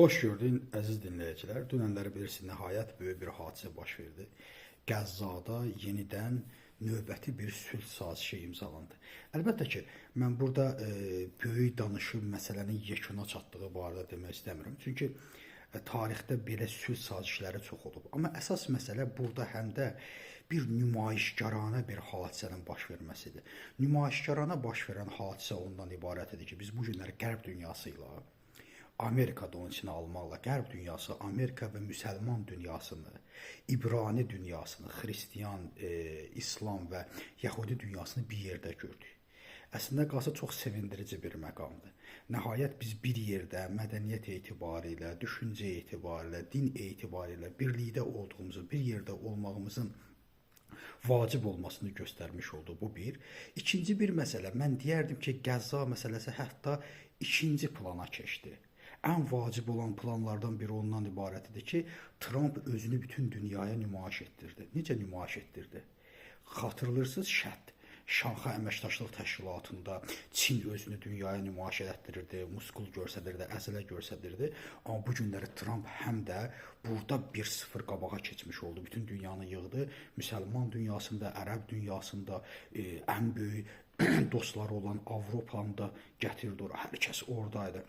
Xoş gördün əziz dinləyicilər. Dünənləri bilirsiniz, nəhayət böyük bir hadisə baş verdi. Qəzzada yenidən növbəti bir sülh sazişi imzalandı. Əlbəttə ki, mən burada böyük danışıb məsələnin yekuna çatdığı barədə demək istəmirəm. Çünki tarixdə belə sülh sazişləri çox olub. Amma əsas məsələ burada həm də bir nümayişkarana bir hadisənin baş verməsidir. Nümayişkarana baş verən hadisə ondan ibarət edir ki, biz bu günləri qərb dünyası ilə Amerikada onun içine almaqla qərb dünyası, Amerika və müsəlman dünyasını, İbrani dünyasını, Xristiyan, İslam və Yahudi dünyasını bir yerdə gördük. Əslində qalsa çox sevindirici bir məqamdır. Nəhayət biz bir yerdə mədəniyyət etibarilə, düşüncə etibarilə, din etibarilə birlikdə olduğumuzu, bir yerdə olmağımızın vacib olmasını göstərmiş oldu. Bu bir. İkinci bir məsələ, mən deyərdim ki, Qəzza məsələsi hətta ikinci plana keçdi. Ən vacib olan planlardan biri ondan ibarətdir ki, Trump özünü bütün dünyaya nümayiş etdirdi. Necə nümayiş etdirdi? Xatırlayırsınız, Şanxay Əməkdaşlıq Təşkilatında Çin özünü dünyaya nümayiş etdirirdi, muskul göstərirdi, əzələ göstərirdi. Amma bu günləri Trump həm də burada 1-0 qabağa keçmiş oldu. Bütün dünyanı yığdı. Müsəlman dünyasında, Ərəb dünyasında ən böyük dostları olan Avropanı da gətirdi ora. Hər kəs oradaydı.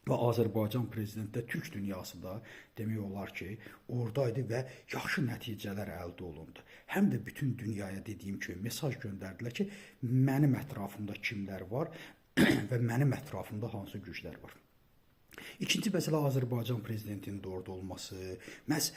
Və Azərbaycan prezidenti də Türk dünyasında demək olar ki, oradaydı və yaxşı nəticələr əldə olundu. Həm də bütün dünyaya dediyim kimi mesaj göndərdilər ki, mənim ətrafımda kimlər var və mənim ətrafımda hansı güclər var. İkinci məsələ Azərbaycan prezidentinin də orada olması, məhz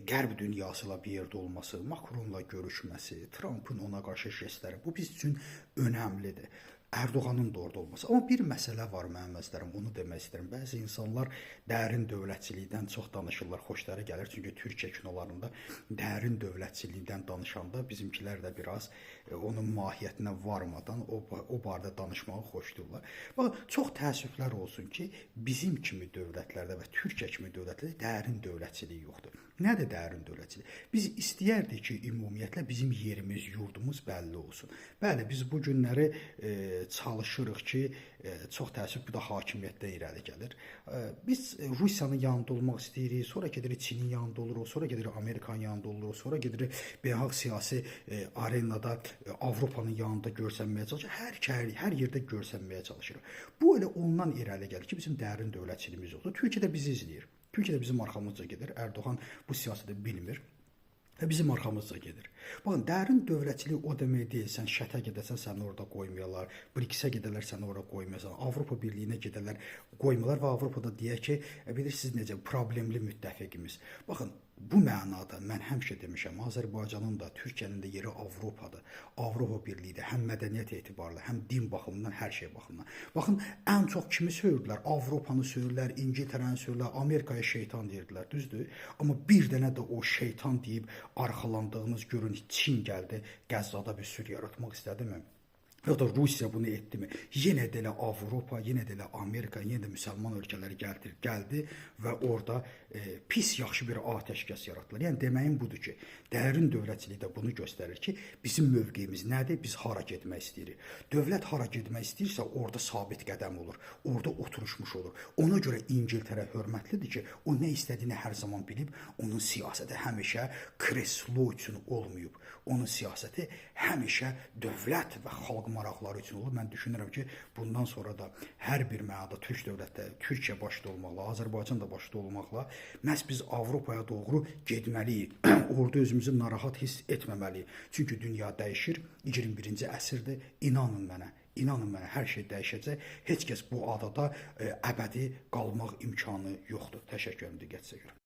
qərb dünyası ilə bir yerdə olması, Macronla görüşməsi, Trump'ın ona qarşı jestləri, bu biz üçün önəmlidir. Erdoğan'ın da orada olması. Amma bir məsələ var mənim əzizlərim, onu demək istəyirəm. Bəzi insanlar dərin dövlətçilikdən çox danışırlar, xoşları gəlir. Çünki Türkiyə kinolarında dərin dövlətçilikdən danışanda bizimkilər də biraz onun mahiyyətinə varmadan o barədə danışmağı xoşlayırlar. Bax, çox təəssüflər olsun ki, bizim kimi dövlətlərdə və Türkiyə kimi dövlətlərdə dərin dövlətçilik yoxdur. Nədir dərin dövlətçilik? Biz istəyərdik ki, ümumiyyətlə bizim yerimiz, yurdumuz bəlli olsun. Bəli, biz bu günləri çalışırıq ki, çox təəssüf bu da hakimiyyətdən irəli gəlir. Biz Rusiyanın yanında olmaq istəyirik, sonra gedirik Çinin yanında oluruq, sonra gedirik Amerikanın yanında oluruq, sonra gedirik beynəlxalq siyasi arenada Avropanın yanında görsənməyə çalışırıq. Hər yerdə görsənməyə çalışırıq. Bu elə ondan irəli gəlir ki, bizim dərin dövlətçiliyimiz yoxdur. Türkiyə də bizi izləyir. Türkiyə də bizim arxamızca gedir. Erdoğan bu siyasəti bilmir. Və bizim arxamızca gedir. Baxın, dərin dövlətçilik o demək deyil, sən şətə gedəsən, səni orada qoymayalar, BRICS-ə gedələr, səni orada qoymayasan, Avropa Birliyinə gedələr, qoymayalar və Avropada deyək ki, bilirsiniz necə, problemli müttəfiqimiz. Baxın, bu mənada mən həmişə demişəm, Azərbaycanın da, Türkiyənin də yeri Avropadır, Avropa Birliyidir, həm mədəniyyət etibarlı, həm din baxımından, hər şey baxımından. Baxın, ən çox kimi söyürdülər? Avropanı söyürlər, İngiltərəni söyürlər, Amerikaya şeytan deyirdilər, düzdür? Amma bir dənə də o şeytan deyib arxalandığımız görün, Çin gəldi, Qəzzada bir sülh yaratmaq istədimi? Ya da Rusiya bunu etdi mi? Yenə də elə Avropa, yenə də elə Amerika, yenə də müsəlman ölkələri gəldi və orada pis yaxşı bir atəşkəs yaratdılar. Yəni deməyim budur ki, dərin dövlətçilik də bunu göstərir ki, bizim mövqeyimiz nədir? Biz hara getmək istəyirik? Dövlət hara getmək istəyirsə, orada sabit qədəm olur, orada oturuşmuş olur. Ona görə İngiltərə hörmətlidir ki, o nə istədiyini hər zaman bilib, onun siyasəti həmişə kreslo üçün olmayıb. Onun siyasəti həmişə dövlət və xalq maraqları üçün olur. Mən düşünürəm ki, bundan sonra da hər bir mənada Türk dövlətdə, Türkiyə başda olmaqla, Azərbaycan da başda olmaqla məhz biz Avropaya doğru getməliyik. Orada özümüzü narahat hiss etməməliyik. Çünki dünya dəyişir, 21-ci əsrdir. İnanın mənə hər şey dəyişəcək. Heç kəs bu adada əbədi qalmaq imkanı yoxdur. Təşəkkür edirəm diqqətinizə görə.